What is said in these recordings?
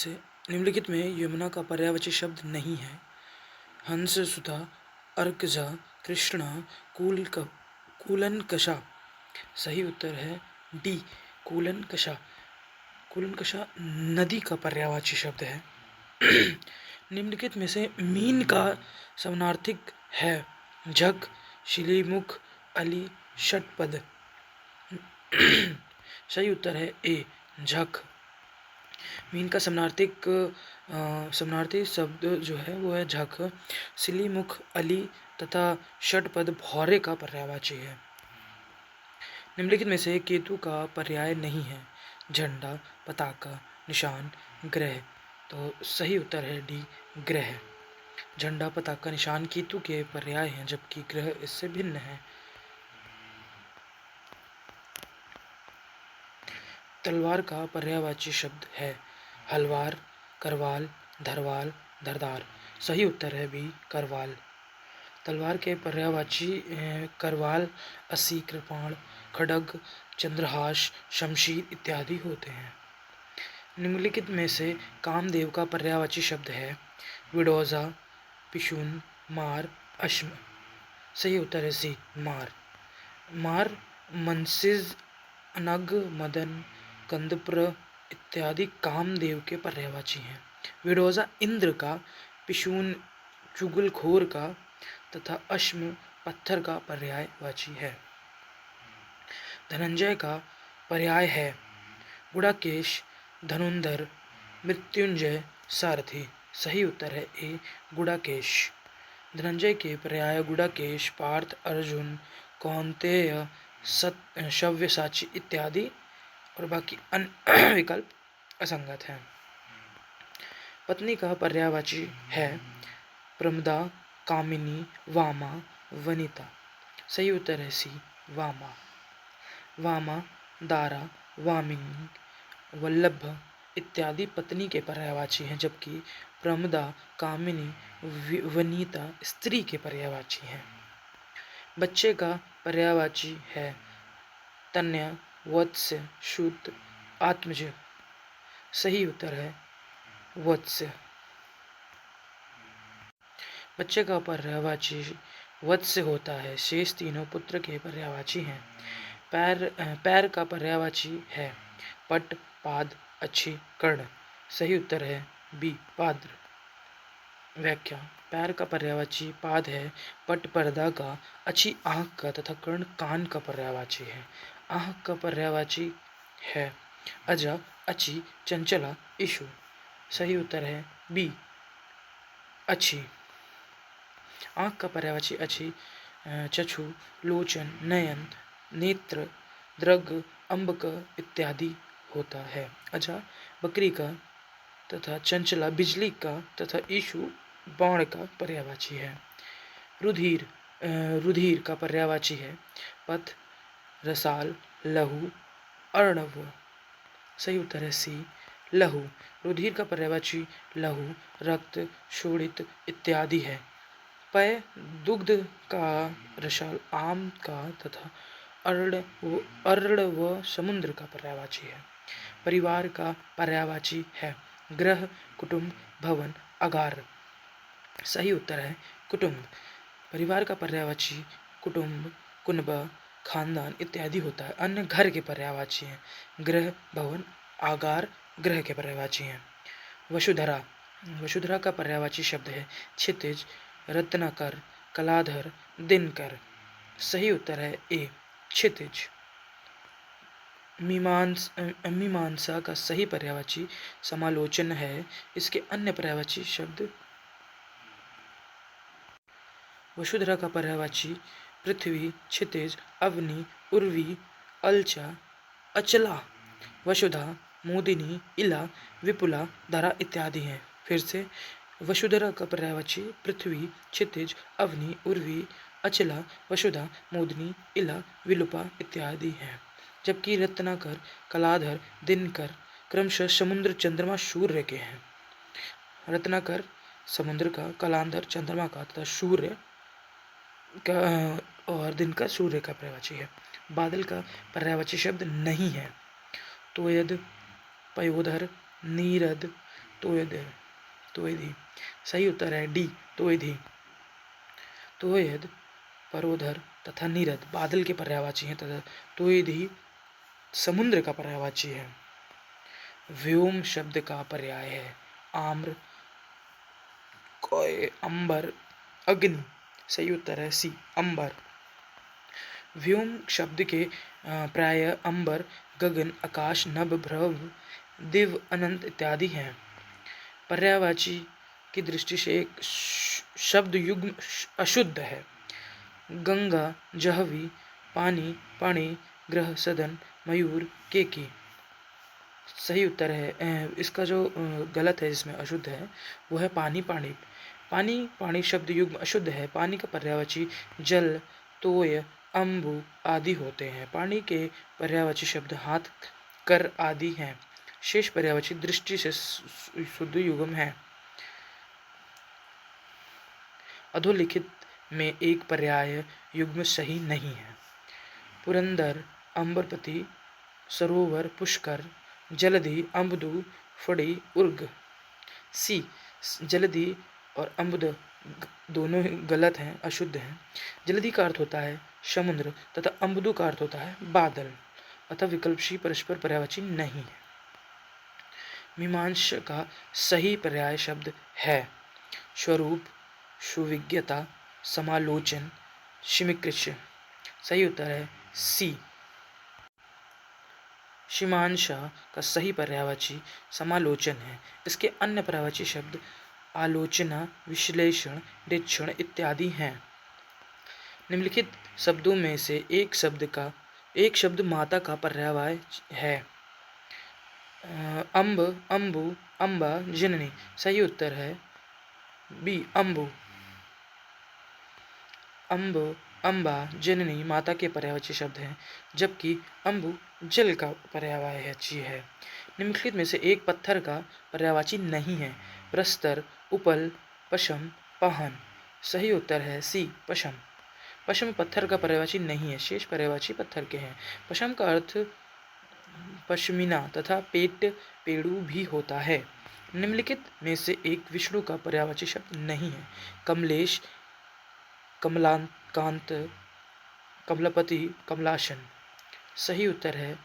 से निम्नलिखित में यमुना का पर्यायवाची शब्द नहीं है। हंस, सुधा, अर्कजा, कृष्णा, कूलनकषा। सही उत्तर है डी, कूलनकषा। कूलनकषा नदी का पर्यायवाची शब्द है। निम्नलिखित में से मीन का समानार्थिक है झक, शिलीमुख, अली, षटपद। सही उत्तर है ए, झक। मीन का समानार्थी शब्द जो है वो है झक। सिलीमुख, अली तथा षटपद भौरे का पर्यायवाची है। निम्नलिखित में से केतु का पर्याय नहीं है झंडा, पताका, निशान, ग्रह। तो सही उत्तर है डी, ग्रह। झंडा, पताका, निशान केतु के पर्याय हैं जबकि ग्रह इससे भिन्न है। तलवार का पर्यायवाची शब्द है हलवार, करवाल, धरवाल, धरदार। सही उत्तर है बी, करवाल। तलवार के पर्यायवाची करवाल, अस्सी, कृपाण, खड्ग, चंद्रहास, शमशीर इत्यादि होते हैं। निम्नलिखित में से कामदेव का पर्यायवाची शब्द है विडोजा, पिशुन, मार, अश्म। सही उत्तर है सी, मार। मार मनसिज, अनग, मदन, कंदप्र इत्यादि कामदेव के पर्यायवाची हैं। विडोजा इंद्र का, पिशून चुगलखोर का तथा अश्म पत्थर का पर्यायवाची है। धनंजय का पर्याय है गुड़ाकेश, धनुंधर, मृत्युंजय, सारथी। सही उत्तर है ए, गुड़ाकेश। धनंजय के पर्याय गुड़ाकेश, पार्थ, अर्जुन, कौन्तेय, सव्यसाची इत्यादि और बाकी अन्य विकल्प असंगत हैं। पत्नी का पर्यायवाची है प्रमदा, कामिनी, वामा, वनिता। सही उत्तर है सी, वामा। वामा, दारा, वामिनी, वल्लभ इत्यादि पत्नी के पर्यायवाची हैं जबकि प्रमदा, कामिनी, वनिता स्त्री के पर्यायवाची हैं। बच्चे का पर्यायवाची है तन्य, वत्स, शुद्ध, आत्मज। सही उत्तर है वत्स। बच्चे का पर्यायवाची वत्स होता है। शेष तीनों पुत्र के पर्यायवाची हैं। पैर का पर्यायवाची है पट, पाद, अच्छी, कर्ण। सही उत्तर है बी, पाद्र। व्याख्या। पैर का पर्यायवाची पाद है, पट पर्दा का, अच्छी आँख का तथा कर्ण कान का पर्यायवाची है। आँख का पर्यायवाची है अजा, अच्छी, चंचला, इशु। सही उत्तर है बी, अच्छी। आँख का पर्यायवाची अच्छी चक्षु, लोचन, नयन, नेत्र, दृग, अम्बक इत्यादि होता है। अजा बकरी का तथा चंचला बिजली का तथा ईशु बाण का पर्यायवाची है। रुधिर का पर्यायवाची है पथ, रसाल, लहू, अर्णव। सही उत्तर है सी, लहू। रुधिर का पर्यायवाची लहू, रक्त, शोणित इत्यादि है। पय दुग्ध का, रसाल आम का तथा अर्ण व समुद्र का पर्यायवाची है। परिवार का पर्यायवाची है गृह, कुटुंब, भवन, अगार। सही उत्तर है कुटुंब। परिवार का पर्यायवाची कुटुंब, कुनबा, खानदान इत्यादि होता है। अन्य घर के पर्यायवाची हैं गृह, भवन, आगार ग्रह के पर्यायवाची हैं। वसुधरा। वसुधरा का पर्यायवाची शब्द है क्षितिज, रत्नाकर, कलाधर, दिनकर। सही उत्तर है ए, क्षितिज। मीमांसा का सही पर्यायवाची समालोचन है। इसके अन्य पर्यायवाची शब्द। वसुधरा का पर्यायवाची पृथ्वी, क्षितिज, अवनी, उर्वी, अलचा, अचला, वसुधा, मोदिनी, इला, विपुला, धरा इत्यादि हैं। फिर से वसुधरा का पर्यायवाची पृथ्वी, क्षितिज, अवनी, उर्वी, अचला, वसुधा, मोदिनी, इला, विलुपा इत्यादि हैं। जबकि रत्नाकर, कलाधर, दिनकर क्रमशः समुद्र, चंद्रमा, सूर्य के हैं। रत्नाकर समुद्र का, कलांधर चंद्रमा का तथा सूर्य का और दिनकर सूर्य का पर्यायवाची है। बादल का पर्यायवाची शब्द नहीं है। तोयद, पयोधर, नीरद, तोयद, तोयधी। सही उत्तर है डी, तोयधी। तोयद परोधर तथा नीरद बादल के पर्यायवाची हैं तथा तोयधी समुद्र का पर्यायवाची है। व्योम शब्द का पर्याय है आम्र, कोय, अंबर, अग्नि। सही उत्तर है सी, अंबर। व्योम शब्द के प्राय अंबर, गगन, आकाश, नभ, भ्रव, दिव, अनंत इत्यादि हैं। पर्यायवाची की दृष्टि से एक शब्द युग्म अशुद्ध है। गंगा, जहवी, पानी, पाणी, ग्रह, सदन, मयूर, केकी। सही उत्तर है इसका जो गलत है जिसमें अशुद्ध है वो है पानी, पाणी। पानी, पाणी शब्द युग्म अशुद्ध है। पानी का पर्यायवाची जल, तोय, अम्बु आदि होते हैं। पानी के पर्यायवाची शब्द हाथ, कर आदि हैं। शेष पर्यायवाची दृष्टि से शुद्ध युग्म है। अधोलिखित में एक पर्याय युग्म सही नहीं है। पुरंदर, अंबरपति, सरोवर, पुष्कर, जलधि, अम्बुदु, फड़ी, उर्ग। सी, जलधि और अम्बुद दोनों ही गलत हैं, अशुद्ध हैं। जलधि का अर्थ होता है समुद्र तथा अम्बुदु का अर्थ होता है बादल, अतः विकल्प सी परस्पर पर्यायवाची नहीं है। मीमांस का सही पर्याय शब्द है स्वरूप, सुविज्ञता, समालोचन, शिमिकृष्य। सही उत्तर है सी। मीमांसा का सही पर्यायवाची समालोचन है। इसके अन्य पर्यायवाची शब्द आलोचना, विश्लेषण, निरीक्षण इत्यादि हैं। निम्नलिखित शब्दों में से एक शब्द माता का पर्यायवाय है अम्ब, अम्बु, अम्बा, जननी। सही उत्तर है बी, अम्बु। अम्ब, अम्बा, जननी माता के पर्यायवाची शब्द हैं, जबकि अम्बु जल का पर्यायवाची है। निम्नलिखित में से एक पत्थर का पर्यायवाची नहीं है प्रस्तर, उपल, पशम, पहन। सही उत्तर है सी, पशम। पशम पत्थर का पर्यायवाची नहीं है, शेष पर्यायवाची पत्थर के हैं। पशम का अर्थ पश्मीना तथा पेड़ू भी होता है। निम्नलिखित में से एक विष्णु का पर्यायवाची शब्द नहीं है कमलेश, कमलाकांत, कमलापति, कमलासन। सही उत्तर है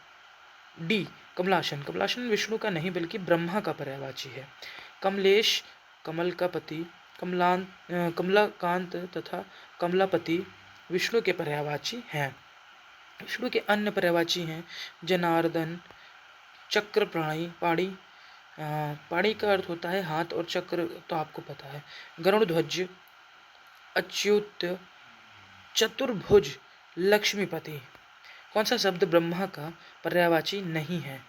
डी, कमलासन। कमलासन विष्णु का नहीं बल्कि ब्रह्मा का पर्यायवाची है। कमलेश, कमल का पति, कमलाकांत तथा कमलापति विष्णु के पर्यायवाची हैं। विष्णु के अन्य पर्यायवाची हैं जनार्दन, चक्र, पाणी। पाणी का अर्थ होता है हाथ और चक्र तो आपको पता है। गरुड़ध्वज, अच्युत, चतुर्भुज, लक्ष्मीपति। कौन सा शब्द ब्रह्मा का पर्यायवाची नहीं है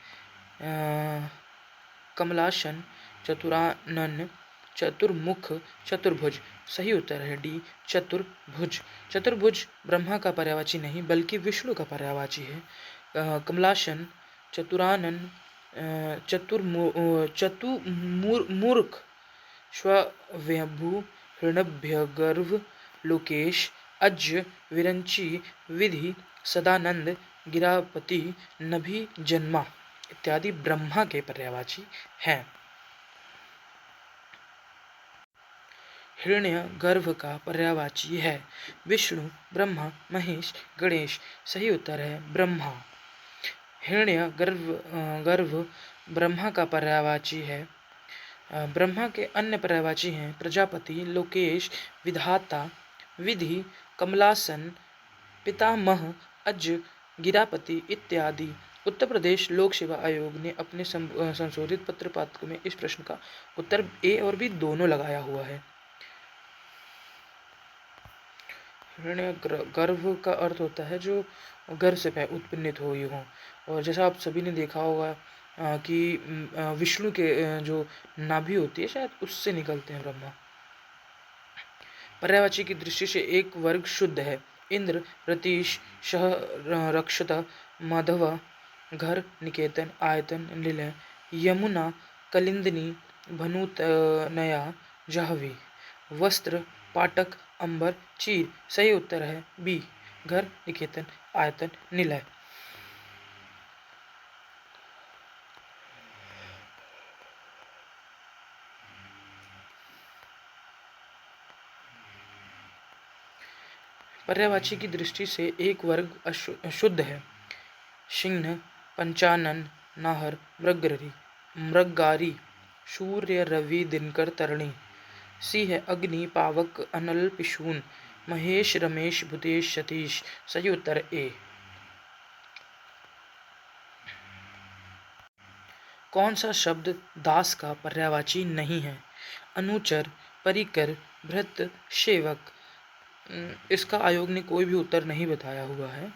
कमलासन, चतुरानन, चतुर्मुख, चतुर्भुज। सही उत्तर है डी, चतुर्भुज। चतुर्भुज ब्रह्मा का पर्यायवाची नहीं बल्कि विष्णु का पर्यायवाची है। कमलासन, चतुरानन, चतुर्मूर्ख, स्वयंभू, हिरण्यगर्भ, लोकेश, अज्य, विरंची, विधि, सदानंद, गिरापति, नभि, जन्मा इत्यादि ब्रह्मा के पर्यायवाची हैं। हिरण्यगर्भ का पर्यायवाची है विष्णु, ब्रह्मा, महेश, गणेश। सही उत्तर है ब्रह्मा। हिरण्यगर्भ ब्रह्मा का पर्यायवाची है। ब्रह्मा के अन्य पर्यायवाची हैं प्रजापति, लोकेश, विधाता, विधि, कमलासन, पितामह, अज, गिरापति इत्यादि। उत्तर प्रदेश लोक सेवा आयोग ने अपने संशोधित पत्र पाठ्यक्रम में इस प्रश्न का उत्तर ए और बी दोनों लगाया हुआ है। हिरण्यगर्भ का अर्थ होता है जो गर्भ से उत्पन्नित हुई हो। और जैसा आप सभी ने देखा होगा कि विष्णु के जो नाभि होती है शायद उससे निकलते हैं ब्रह्मा। पर्यायवाची की दृष्टि से एक वर्ग शुद्ध है इंद्र, रतीश, शह, रक्षता, माधवा, घर, निकेतन, आयतन, निलय, यमुना, कलिंदनी, भनुतनया, जाहवी। वस्त्र, पाटक, अंबर, चीर। सही उत्तर है बी, घर, निकेतन, आयतन, निलय। पर्यायवाची की दृष्टि से एक वर्ग शुद्ध है। शिंह, पंचानन, नाहर, मृगारी, सूर्य, रवि, दिनकर, तरणी। सी है अग्नि, पावक, अनल, पिशून, महेश, रमेश, भूतेश, सतीश। सही उत्तर ए। कौन सा शब्द दास का पर्यायवाची नहीं है? अनुचर, परिकर, भृत्य, सेवक। इसका आयोग ने कोई भी उत्तर नहीं बताया हुआ है।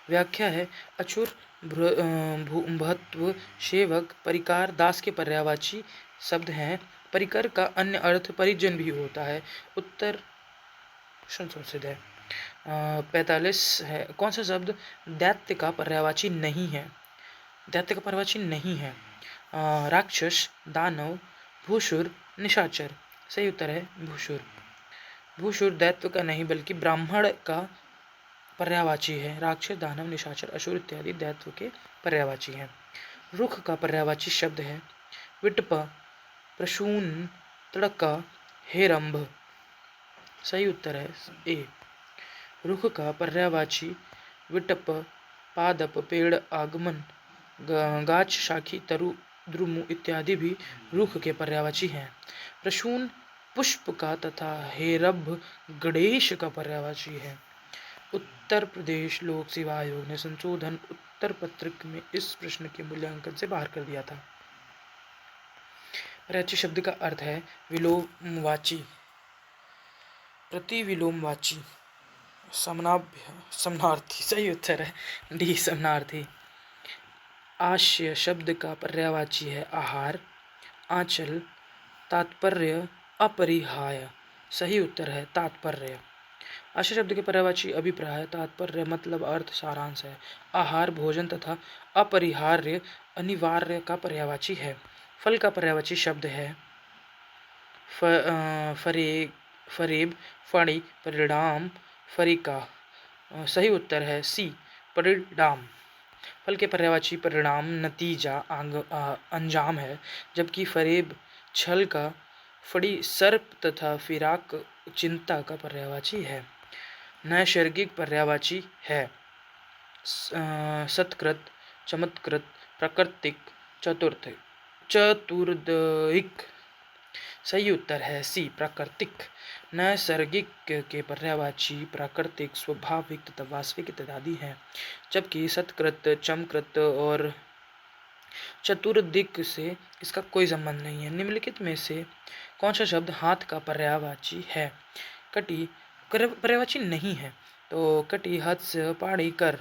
व्याख्या है अचुर, भृत्य, सेवक, परिकार दास के पर्यायवाची शब्द हैं। परिकर का अन्य अर्थ परिजन भी होता है। उत्तर संशोधित है। 45 है। कौन सा शब्द दैत्य का पर्यायवाची नहीं है? दैत्य का पर्यायवाची नहीं है। राक्षस, दानव, भूसुर, निशाचर। सही उत्तर है भूसुर। भूसुर दैत्य का नहीं बल्कि ब्राह्मण का पर्यायवाची है। राक्षस, दानव, निशाचर, असुर इत्यादि दैत्य के पर्यायवाची हैं। रुख का पर्यायवाची शब्द है विटप, प्रसून, तड़का, हेरंभ। सही उत्तर है ए। रुख का पर्यायवाची विटप, पादप, पेड़, आगमन, गाछ, शाखी, तरु, द्रुमु इत्यादि भी रुख के पर्यायवाची हैं। प्रसून पुष्प का तथा हेरंभ गणेश का पर्यायवाची है। उत्तर प्रदेश लोक सेवा आयोग ने संशोधन उत्तर पत्रिक में इस प्रश्न के मूल्यांकन से बाहर कर दिया था। पर्यायवाची शब्द का अर्थ है विलोमवाची, प्रतिविलोमवाची, समानार्थी। सही उत्तर है डी, समानार्थी। आश्य शब्द का पर्यायवाची है आहार, आंचल, तात्पर्य, अपरिहाय। सही उत्तर है तात्पर्य। आश्य शब्द के पर्यायवाची अभिप्राय, तात्पर्य मतलब अर्थ, सारांश है। आहार भोजन तथा अपरिहार्य अनिवार्य का पर्यायवाची है। फल का पर्यायवाची शब्द है फरेब, फणी, परिणाम, फरिका। सही उत्तर है सी, परिणाम। फल के पर्यायवाची परिणाम, नतीजा, अंजाम है, जबकि फरेब छल का, फड़ी सर्प तथा फिराक चिंता का पर्यायवाची है। नैसर्गिक पर्यायवाची है सत्कृत, चमत्कृत, प्राकृतिक, चतुर्दिक। सही उत्तर है सी, प्राकृतिक। नैसर्गिक के पर्यायवाची प्राकृतिक, स्वाभाविक तथा वास्तविक इत्यादि हैं, जबकि सत्कृत, चमकृत और चतुर्दिक से इसका कोई संबंध नहीं है। निम्नलिखित में से कौन सा शब्द हाथ का पर्यायवाची है? कटी पर्यायवाची नहीं है, तो कटी, हत्स्य, पाड़ी, कर।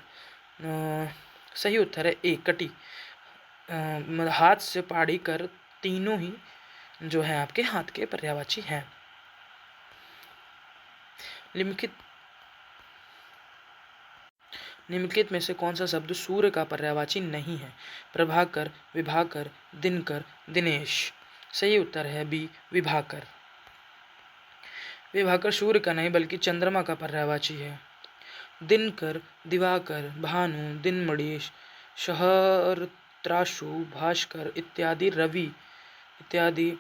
सही उत्तर है ए, कटी। हाथ से पाड़ी कर तीनों ही जो है आपके हाथ के पर्यायवाची हैं। निम्नलिखित में से कौन सा शब्द सूर्य का पर्यायवाची नहीं है? प्रभाकर, विभाकर, दिनकर, दिनेश। सही उत्तर है बी, विभाकर। विभाकर सूर्य का नहीं बल्कि चंद्रमा का पर्यायवाची है। दिनकर, दिवाकर, भानु, दिनमणि, सहस्रांशु, भास्कर इत्यादि रवि इत्यादि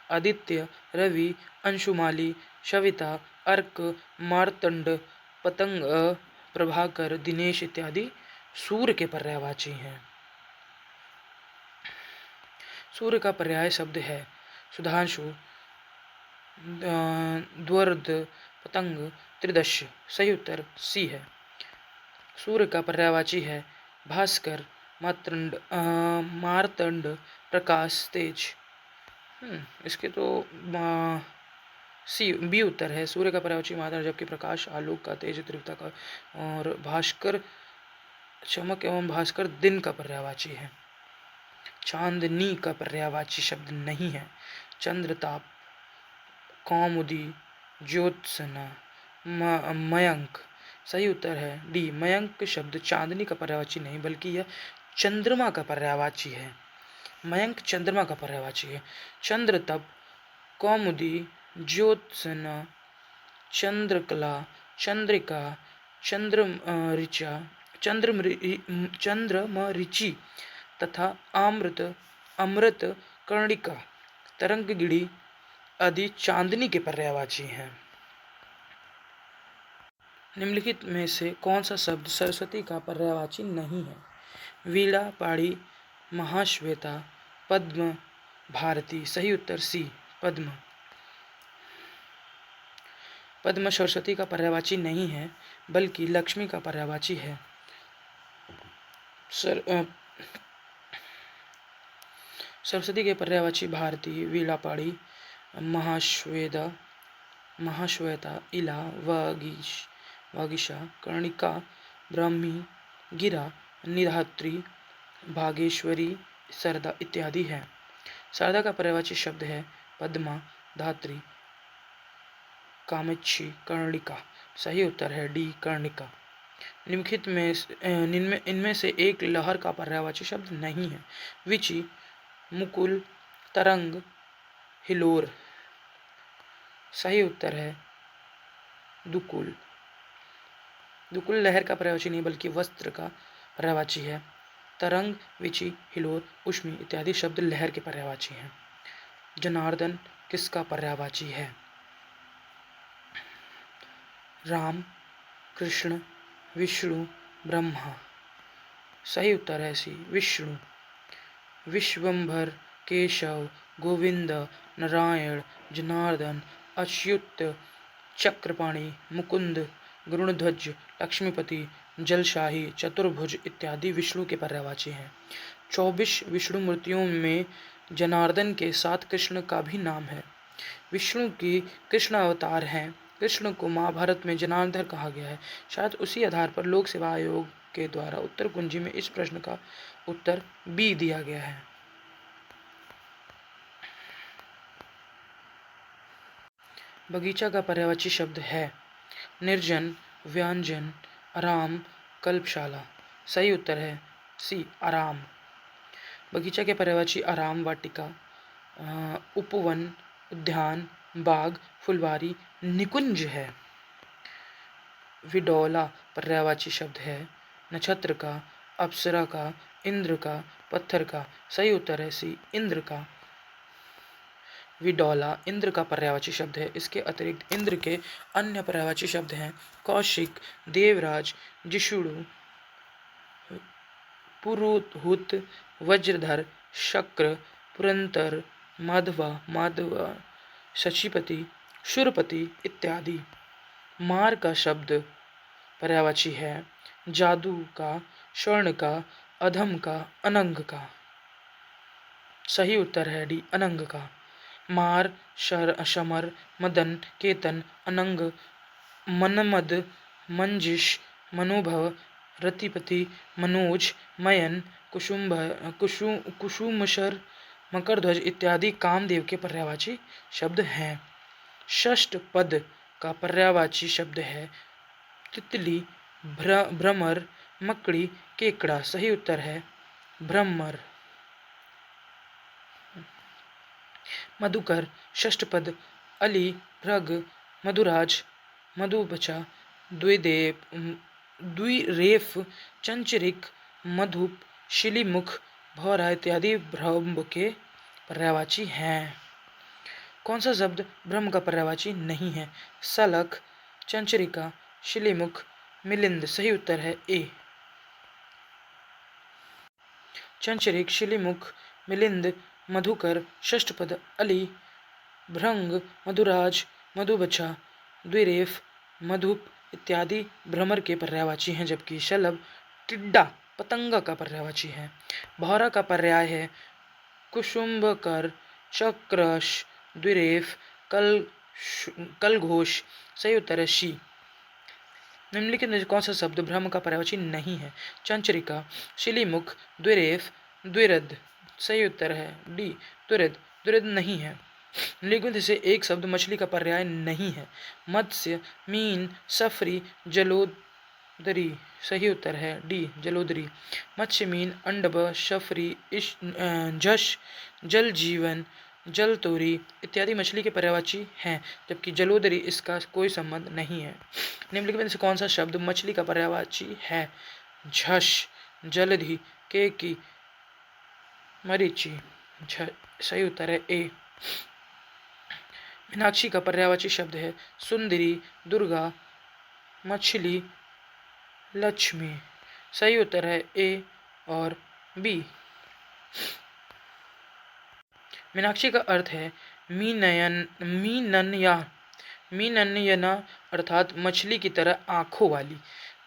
आदित्य, रवि, अंशुमाली, सविता, अर्क, मार्तंड, पतंग, प्रभाकर, दिनेश इत्यादि सूर्य के पर्यायवाची हैं। सूर्य का पर्याय शब्द है सुधांशु, द्वर्द, पतंग, त्रिदश। सही उत्तर सी है। सूर्य का पर्यायवाची है भास्कर, मार्तंड, प्रकाश, तेज। इसके तो सी, बी उत्तर है। सूर्य का पर्यायवाची मात्रा, जबकि प्रकाश आलोक का, तेज तीव्रता का, और भास्कर चमक एवं भास्कर दिन का पर्यायवाची है। चांदनी का पर्यायवाची शब्द नहीं है। चंद्रताप, कौमुदी, ज्योत्सना, मयंक। सही उत्तर है डी, मयंक शब्द चांदनी का पर्यायवाची नहीं बल्कि यह चंद्रमा का पर्यायवाची है। मयंक चंद्रमा का पर्यायवाची है। चंद्रतप, कौमुदी, ज्योत्सना, चंद्रकला, चंद्रिका, चंद्रमरीचि तथा अमृत, कर्णिका, तरंगगिरी आदि चांदनी के पर्यायवाची हैं। निम्नलिखित में से कौन सा शब्द सरस्वती का पर्यायवाची नहीं है? वीणा, पाणी, महाश्वेता, पद्म, भारती। सही उत्तर सी, पद्म। पद्म सरस्वती का पर्यायवाची नहीं है, बल्कि लक्ष्मी का पर्यायवाची है। सरस्वती के पर्यायवाची भारती, वीणा, पाणी, महाश्वेता, इला, वागीशा, कर्णिका, ब्राह्मी, गिरा, निधात्री, भागेश्वरी, सरदा इत्यादि है। शारदा का पर्यायवाची शब्द है पद्मा, धात्री, कामेक्षी, कर्णिका। सही उत्तर है डी, कर्णिका। निम्नलिखित में इनमें से एक लहर का पर्यायवाची शब्द नहीं है। विचि, मुकुल, तरंग, हिलोर। सही उत्तर है दुकुल। दुकुल लहर का पर्यायवाची नहीं, बल्कि वस्त्र का पर्यायवाची है। तरंग, विचि, हिलोर, उष्मी इत्यादि शब्द लहर के पर्यायवाची हैं। जनार्दन किसका पर्यायवाची है? राम, कृष्ण, विष्णु, ब्रह्मा। सही उत्तर है सी, विष्णु। विश्वंभर, केशव, गोविंद, नारायण, जनार्दन, अच्युत, चक्रपाणि, मुकुंद, गरुड़ध्वज, लक्ष्मीपति, जलशाही, चतुर्भुज इत्यादि विष्णु के पर्यायवाची हैं। 24 विष्णु मूर्तियों में जनार्दन के साथ कृष्ण का भी नाम है। विष्णु की कृष्ण अवतार हैं। कृष्ण को महाभारत में जनार्दन कहा गया है। शायद उसी आधार पर लोक सेवा आयोग के द्वारा उत्तर कुंजी में इस प्रश्न का उत्तर बी दिया गया है। बगीचा का पर्यायवाची शब्द है निर्जन, व्यांजन, आराम, कल्पशाला। सही उत्तर है सी, आराम। बगीचा के पर्यायवाची आराम, वाटिका, उपवन, उद्यान, बाग, फुलवारी, निकुंज है। विडोला पर्यायवाची शब्द है नक्षत्र का, अप्सरा का, इंद्र का, पत्थर का। सही उत्तर है सी, इंद्र का। विडोला इंद्र का पर्यायवाची शब्द है। इसके अतिरिक्त इंद्र के अन्य पर्यायवाची शब्द हैं कौशिक, देवराज, जिषुणु, पुरुहूत, वज्रधर, शक्र, पुरंतर, माधवा, शचीपति, शूरपति इत्यादि। मार का शब्द पर्यायवाची है जादू का, स्वर्ण का, अधम का, अनंग का। सही उत्तर है डी, अनंग का। मार, शमर, मदन, केतन, अनंग, मनमद, मंजिश, मनोभव, रतिपति, मनोज, मयन, कुसुमशर, मकरध्वज इत्यादि कामदेव के पर्यायवाची शब्द हैं। षष्ठ पद का पर्यायवाची शब्द है तितली, भ्रमर, मकड़ी, केकड़ा। सही उत्तर है भ्रमर। मधुकर षष्ठपद अली, भृग, मधुराज, मधुबचा, द्विरेफ, चंचरिक, मधुप, शिलीमुख, भौरा इत्यादि ब्रह्म के पर्यायवाची हैं। कौन सा शब्द ब्रह्म का पर्यायवाची नहीं है? सलख, चंचरिका, शिलीमुख, मिलिंद। सही उत्तर है ए, चंचरिक, शिलीमुख, मिलिंद, मधुकर, षष्ठपद अली, भृंग, मधुराज, मधुबचा, द्विरेफ, मधुप इत्यादि भ्रमर के पर्यायवाची हैं, जबकि शलभ, टिड्डा, पतंगा का पर्यायवाची है। भौरा का पर्याय है कुसुम्भकर, चक्रश, द्विरेफ, कलघोष। सही उत्तर है शी। निम्नलिखित में कौन सा शब्द ब्रह्म का पर्यायवाची नहीं है? चंचरिका, शिलीमुख, द्विरेफ, द्विरद। सही उत्तर है डी, द्विरद। द्विरद नहीं है। निम्नलिखित से एक शब्द मछली का पर्याय नहीं है। मत्स्य, मीन, सफरी, जलोदरी। सही उत्तर है डी, जलोदरी। मत्स्य, मीन, अंडब, सफरी, झष, जल जीवन, जल तोरी इत्यादि मछली के पर्यायवाची हैं, जबकि जलोदरी इसका कोई संबंध नहीं है। निम्नलिखित में से कौन सा शब्द मछली का पर्यायवाची है? झष, जलधि, केकी, मरीचि। सही उत्तर है ए। मीनाक्षी का पर्यायवाची शब्द है सुंदरी, दुर्गा, मछली, लक्ष्मी। सही उत्तर है ए और बी। मीनाक्षी का अर्थ है मीनन्या अर्थात मछली की तरह आँखों वाली।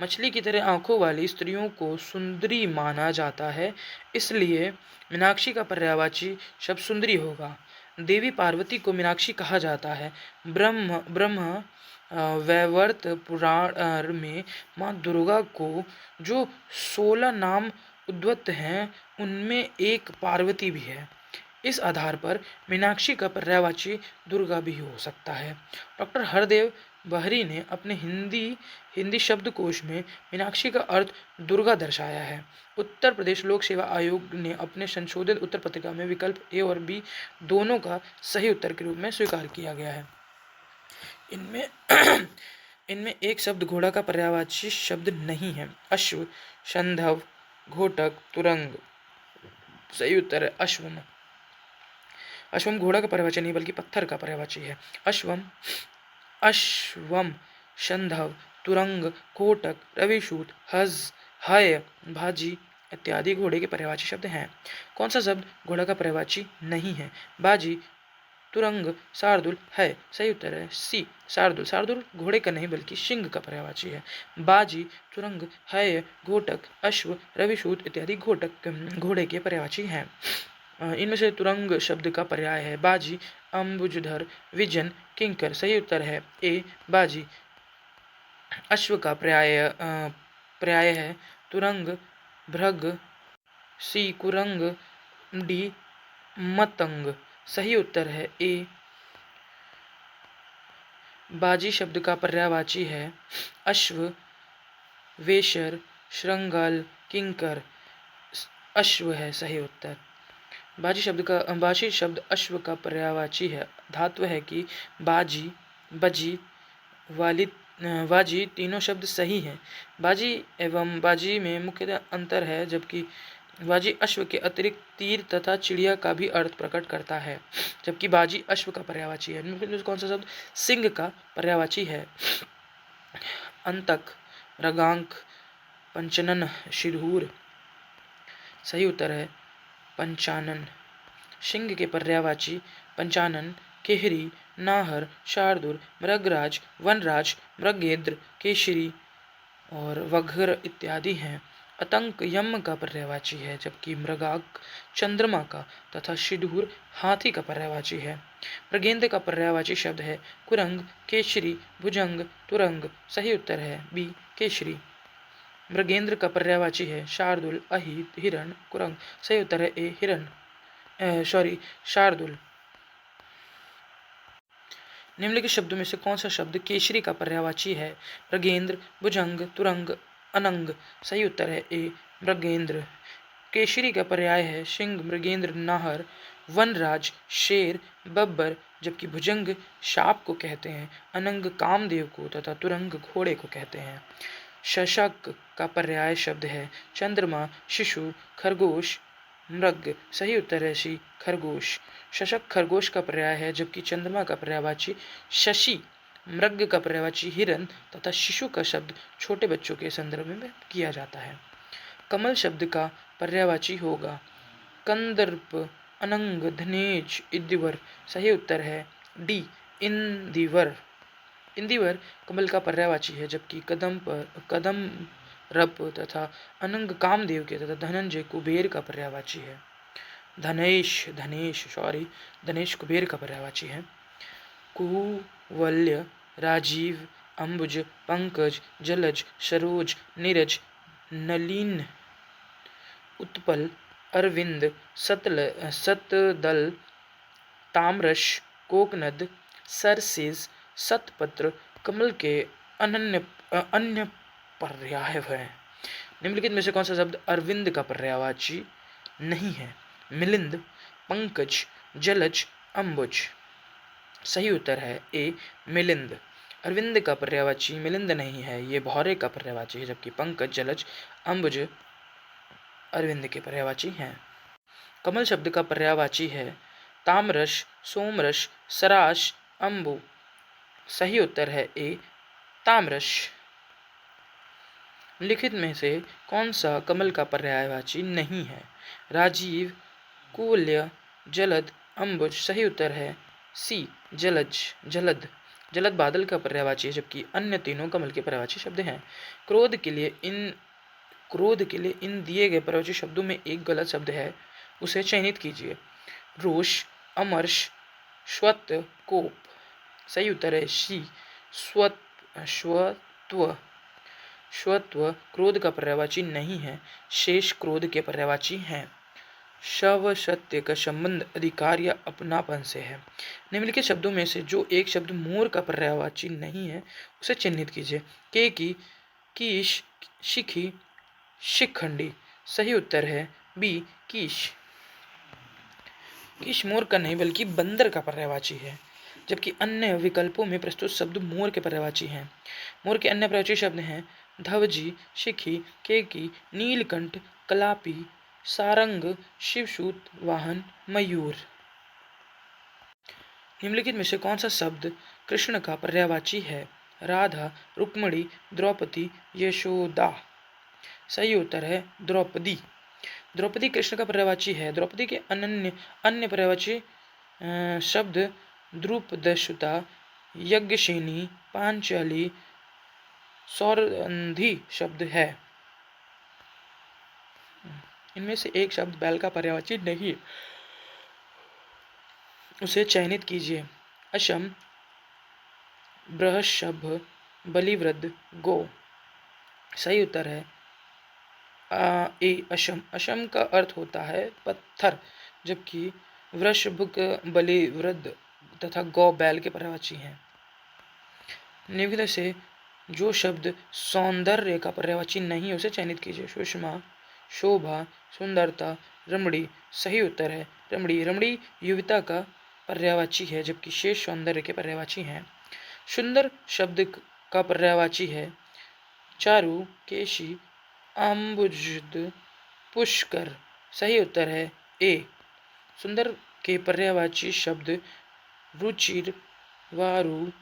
मछली की तरह आँखों वाली स्त्रियों को सुंदरी माना जाता है, इसलिए मीनाक्षी का पर्यायवाची शब्द सुंदरी होगा। देवी पार्वती को मीनाक्षी कहा जाता है। ब्रह्म वैवर्त पुराण में माँ दुर्गा को जो 16 नाम उद्वत हैं उनमें एक पार्वती भी है। इस आधार पर मीनाक्षी का पर्यायवाची दुर्गा भी हो सकता है। डॉक्टर हरदेव बहरी ने अपने हिंदी शब्दकोश में मीनाक्षी का अर्थ दुर्गा दर्शाया है। उत्तर प्रदेश लोक सेवा आयोग ने अपने संशोधित उत्तर पत्रिका में विकल्प ए और बी दोनों का सही उत्तर के रूप में स्वीकार किया गया है। इनमें इनमें एक शब्द घोड़ा का पर्यायवाची शब्द नहीं है। अश्व, संधव, घोटक, तुरंग। सही उत्तर है अश्वम। अश्वम घोड़ा का पर्यायवाची नहीं बल्कि पत्थर का पर्यायवाची है। अश्वम, संधव, तुरंग, कोटक, रविशूत, हज, हय, भाजी इत्यादि घोड़े के पर्यायवाची शब्द हैं। कौन सा शब्द घोड़ा का पर्यायवाची नहीं है? बाजी, तुरंग, शार्दुल है। सही उत्तर है सी शार्दुल। शार्दुल घोड़े का नहीं बल्कि सिंह का पर्यायवाची है। बाजी, तुरंग, हय, घोटक, अश्व, रविशूत इत्यादि घोड़े के पर्यायवाची हैं। इनमें से तुरंग शब्द का पर्याय है बाजी, अंबुजधर, विजन, किंकर। सही उत्तर है ए बाजी। अश्व का पर्याय है तुरंग, भृग, सी कुरंग, डी मतंग। सही उत्तर है ए बाजी शब्द का पर्यायवाची है अश्व, वेशर, श्रृंगाल, किंकर। अश्व है सही उत्तर। बाजी शब्द अश्व का पर्यायवाची है। धातु है कि बाजी, बजी, वाजी तीनों शब्द सही हैं। बाजी एवं बाजी में मुख्यतः अंतर है, जबकि बाजी अश्व के अतिरिक्त तीर तथा चिड़िया का भी अर्थ प्रकट करता है, जबकि बाजी अश्व का पर्यायवाची है। कौन सा शब्द सिंह का पर्यायवाची है? अंतक, रगांक, पंचनन, सिधूर। सही उत्तर है पंचानन। सिंह के पर्यायवाची पंचानन, केहरी, नाहर, शार्दुल, मृगराज, वनराज, मृगेंद्र, केशरी और वघर इत्यादि हैं। अतंक यम का पर्यायवाची है, जबकि मृगाक चंद्रमा का तथा सिधूर हाथी का पर्यायवाची है। मृगेंद्र का पर्यायवाची शब्द है कुरंग, केशरी, भुजंग, तुरंग। सही उत्तर है बी केशरी। मृगेंद्र का पर्यायवाची है शार्दुल, अहित, हिरण, कुरंग। सही उत्तर है ए शार्दुल। निम्नलिखित शब्दों में से कौन सा शब्द केशरी का पर्यायवाची है? मृगेंद्र, भुजंग, तुरंग, अनंग। सही उत्तर है ए मृगेंद्र। केशरी का पर्याय है सिंह, मृगेंद्र नाहर, वनराज शेर, बब्बर, जबकि भुजंग सांप को कहते हैं, अनंग कामदेव को तथा तुरंग घोड़े को कहते हैं। शशक का पर्याय शब्द है चंद्रमा, शिशु, खरगोश, मृग। सही उत्तर है सी खरगोश। शशक खरगोश का पर्याय है, जबकि चंद्रमा का पर्यायवाची शशि, मृग का पर्यायवाची हिरण तथा शिशु का शब्द छोटे बच्चों के संदर्भ में किया जाता है। कमल शब्द का पर्यायवाची होगा कंदर्प, अनंग, धनेज, इंदिवर। सही उत्तर है डी इंदिवर। इंदिवर कमल का पर्यायवाची है, जबकि कदम रप तथा अनंग कामदेव के तथा धनंजय कुबेर का पर्यायवाची है। धनेश कुबेर का पर्यायवाची है। कुवल्य, राजीव, अंबुज, पंकज, जलज, सरोज, नीरज, नलिन, उत्पल, अरविंद, सतदल, ताम्रश, कोकनद, सरसिज, सतपत्र कमल के अन्य पर्याय हैं। निम्नलिखित में से कौन सा शब्द अरविंद का पर्यायवाची नहीं है? मिलिंद, पंकज, जलज, अंबुज। सही उत्तर है ए मिलिंद। अरविंद का पर्यायवाची मिलिंद नहीं है, ये भौरे का पर्यायवाची है, जबकि पंकज, जलज, अंबुज अरविंद के पर्यायवाची हैं। कमल शब्द का पर्यायवाची है ताम्रश, सोमरस, सराश, अंबु। सही उत्तर है ए ताम्रश। लिखित में से कौन सा कमल का पर्यायवाची नहीं है? राजीव, कुल्य, जलद, अम्बुज। सही उत्तर है सी, जलज, जलद। जलद बादल का पर्यायवाची है, जबकि अन्य तीनों कमल के पर्यायवाची शब्द हैं। क्रोध के लिए इन दिए गए पर्यायवाची शब्दों में एक गलत शब्द है, उसे चयनित कीजिए। रोष, अमर्ष, श्वत, कोप। सही उत्तर है सी, श्वत्व। श्वत्व क्रोध का पर्यायवाची नहीं है, शेष क्रोध के पर्यायवाची हैं। शव सत्य का संबंध अधिकार या अपनापन से है। निम्नलिखित शब्दों में से जो एक शब्द मोर का पर्यायवाची नहीं है उसे चिन्हित कीजिए। केकी, कीश, शिखी, शिखंडी। सही उत्तर है बी, कीश। कीश मोर का नहीं बल्कि बंदर का पर्यायवाची है, जबकि अन्य विकल्पों में प्रस्तुत शब्द मोर के पर्यायवाची हैं। मोर के अन्य पर्यायवाची शब्द हैं धवजी, शिखी, केकी, नीलकंठ, कलापी, सारंग, शिवसूत, वाहन, मयूर। निम्नलिखित में से कौन सा शब्द कृष्ण का पर्यायवाची है? राधा, रुक्मिणी, द्रौपदी, यशोदा। सही उत्तर है द्रौपदी। द्रौपदी कृष्ण का पर्यायवाची है। द्रौपदी के अन्य पर्यायवाची शब्द द्रुपदसुता, यज्ञसेनी, पांचाली, सौरंधी शब्द है। इनमें से एक शब्द बैल का पर्यायवाची नहीं, उसे चयनित कीजिए। अशम, बृहस्पभ, बलिवृद्ध, गो। सही उत्तर है ए, अशम। अशम का अर्थ होता है पत्थर, जबकि वृषभ, बलिवृद्ध तथा गौ बैल के पर्यायवाची हैं। निम्नलिखित से जो शब्द सौंदर्य का पर्यायवाची नहीं उसे चयनित कीजिए। सुषमा, शोभा, सुंदरता, रमणी। सही उत्तर है रमणी। रमणी युवता का पर्यायवाची है, जबकि शेष सौंदर्य के पर्यायवाची हैं। सुंदर शब्द का पर्यायवाची है चारु, केशी, अम्बुज, पुष्कर। सही उत्तर है ए। सुंदर के पर्यायवाची शब्द रुचिर, वारु,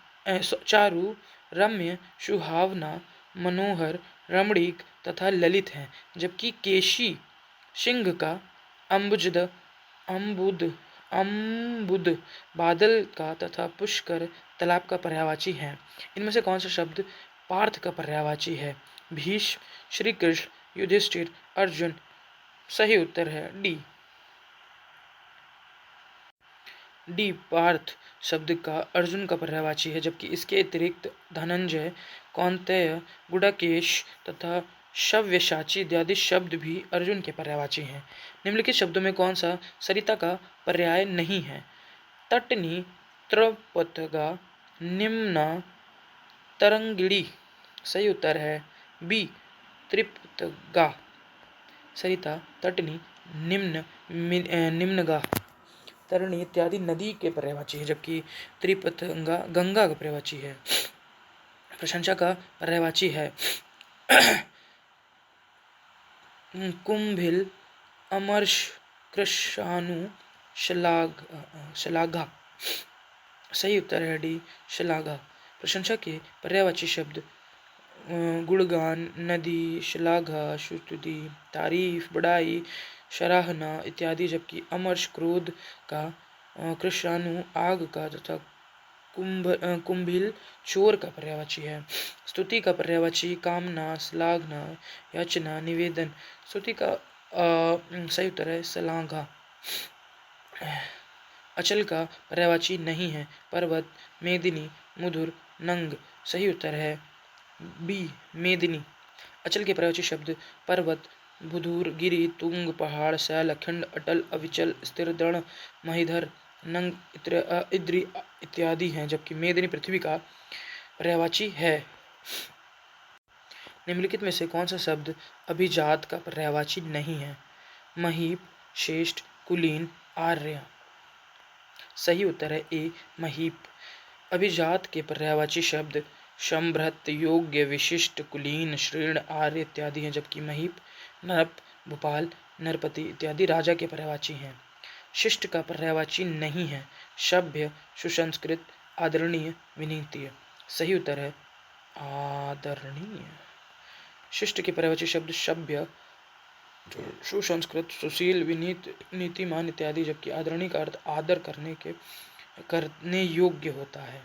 चारु, रम्य, सुहावना, मनोहर, रमणीक तथा ललित हैं, जबकि केशी सिंह का, अम्बुद बादल का तथा पुष्कर तालाब का पर्यायवाची हैं। इनमें से कौन सा शब्द पार्थ का पर्यायवाची है? भीष्म, श्री कृष्ण, युधिष्ठिर, अर्जुन। सही उत्तर है डी, पार्थ शब्द का अर्जुन का पर्यायवाची है, जबकि इसके अतिरिक्त धनंजय, कौंतेय, गुडाकेश तथा शव्यसाची इत्यादि शब्द भी अर्जुन के पर्यायवाची हैं। निम्नलिखित शब्दों में कौन सा सरिता का पर्याय नहीं है? तटनी, त्रपतगा, निम्ना, तरंगिणी। सही उत्तर है बी, त्रिपतगा। सरिता, तटनी, निम्नगा, तरणी इत्यादि नदी के पर्यायवाची है, जबकि त्रिपतंगा गंगा का पर्यायवाची है। प्रशंसा का पर्यायवाची है कुंभिल, अमर्ष, कृशानु, शलाघा। सही उत्तर है डी, शलाघा। प्रशंसा के पर्यायवाची शब्द गुणगान, नदी, श्लाघा, स्तुति, तारीफ, बड़ाई, सराहना इत्यादि, जबकि अमर्ष क्रोध का, कृशानु आग का तथा कुंभिल चोर का पर्यायवाची है। स्तुति का पर्यायवाची कामना, श्लाघना, याचना, निवेदन। स्तुति का सही उत्तर है श्लाघा। अचल का पर्यायवाची नहीं है। पर्वत, मेदिनी, मुधुर, नंग। सही उत्तर है बी, मेदिनी। अचल के पर्यायवाची शब्द पर्वत, बुधूर, गिरि, तुंग, पहाड़, शैल, अखंड, अटल, अविचल, स्थिर, दृढ़, महिधर, नंग, इद्री इत्यादि हैं, जबकि मेदिनी पृथ्वी का पर्यायवाची है। निम्नलिखित में से कौन सा शब्द अभिजात का पर्यायवाची नहीं है? महीप, श्रेष्ठ, कुलीन, आर्य। सही उत्तर है ए, महीप। अभिजात के पर्यायवाची शब्द संभृत, योग्य, विशिष्ट, कुलीन, श्रेष्ठ, आर्य इत्यादि हैं, जबकि महीप, नरप, भोपाल, नरपति इत्यादि राजा के पर्यायवाची हैं। शिष्ट का पर्यायवाची नहीं है। सभ्य, सुसंस्कृत, आदरणीय, विनीत। सही उत्तर है आदरणीय। शिष्ट की पर्यायवाची शब्द सभ्य, सुसंस्कृत, सुशील, विनीत, नीतिमान इत्यादि, जबकि आदरणीय का अर्थ आदर करने योग्य होता है।